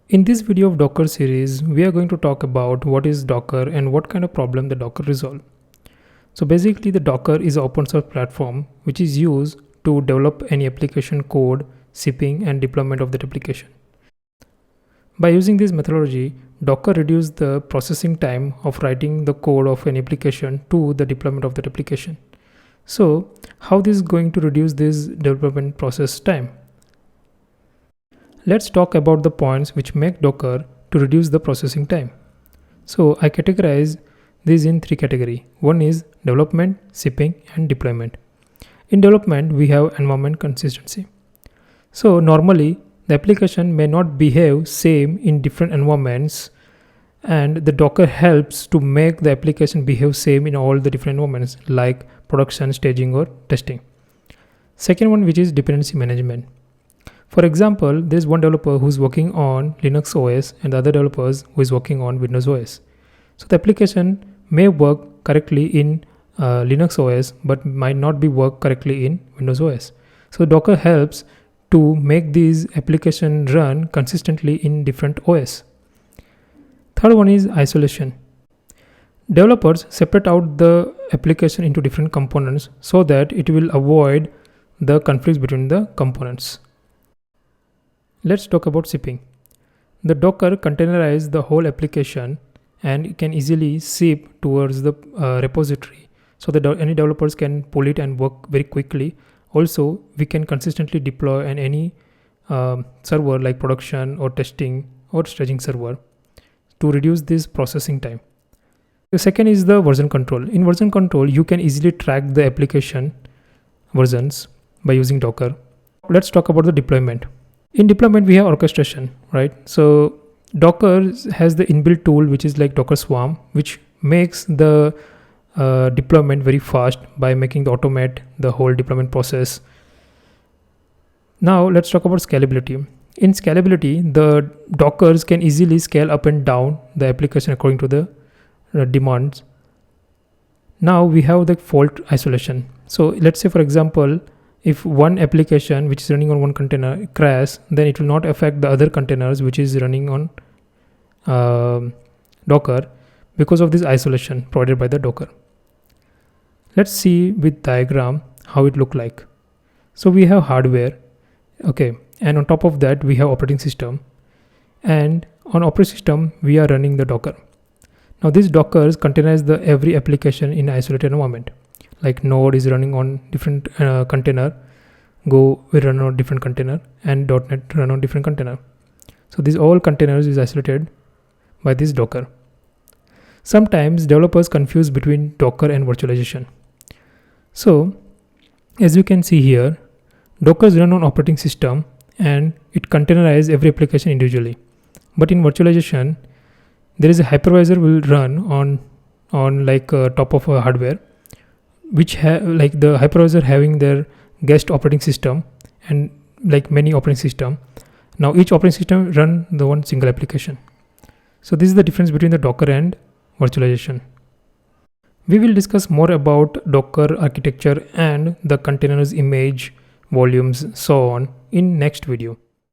In this video of Docker series, we are going to talk about what is Docker and what kind of problem the Docker resolve. So basically the Docker is an open source platform which is used to develop any application code, shipping and deployment of that application. By using this methodology, Docker reduces the processing time of writing the code of an application to the deployment of that application. So how this is going to reduce this development process time? Let's talk about the points which make Docker to reduce the processing time. So I categorize these in three categories. One is development, shipping and deployment. In development, we have environment consistency. So normally the application may not behave same in different environments, and the Docker helps to make the application behave same in all the different environments like production, staging or testing. Second one, which is dependency management. For example, there is one developer who is working on Linux OS and the other developers who is working on Windows OS. So the application may work correctly in Linux OS but might not be work correctly in Windows OS. So Docker helps to make these applications run consistently in different OS. Third one is isolation. Developers separate out the application into different components so that it will avoid the conflicts between the components. Let's talk about shipping. The Docker containerizes the whole application and it can easily ship towards the repository so that any developers can pull it and work very quickly. Also, we can consistently deploy on any server like production or testing or staging server to reduce this processing time. The second is the version control. In version control, you can easily track the application versions by using Docker. Let's talk about the deployment. In deployment, we have orchestration, right? So Docker has the inbuilt tool, which is like Docker Swarm, which makes the deployment very fast by making the automate the whole deployment process. Now let's talk about scalability. In scalability, the Dockers can easily scale up and down the application according to the demands. Now we have the fault isolation. So let's say, for example, if one application which is running on one container crash, then it will not affect the other containers which is running on Docker because of this isolation provided by the Docker. Let's see with diagram how it look like. So we have hardware, okay, and on top of that we have operating system, and on operating system we are running the Docker. Now these Dockers containerize the every application in isolated environment. Like Node is running on different container, Go will run on different container, and .NET run on different container. So these all containers is isolated by this Docker. Sometimes developers confuse between Docker and virtualization. So as you can see here, Docker is run on operating system and it containerizes every application individually. But in virtualization, there is a hypervisor will run on like top of a hardware, which like the hypervisor having their guest operating system and like many operating system. Now each operating system run the one single application. So this is the difference between the Docker and virtualization. We will discuss more about Docker architecture and the containers, image, volumes, so on in next video.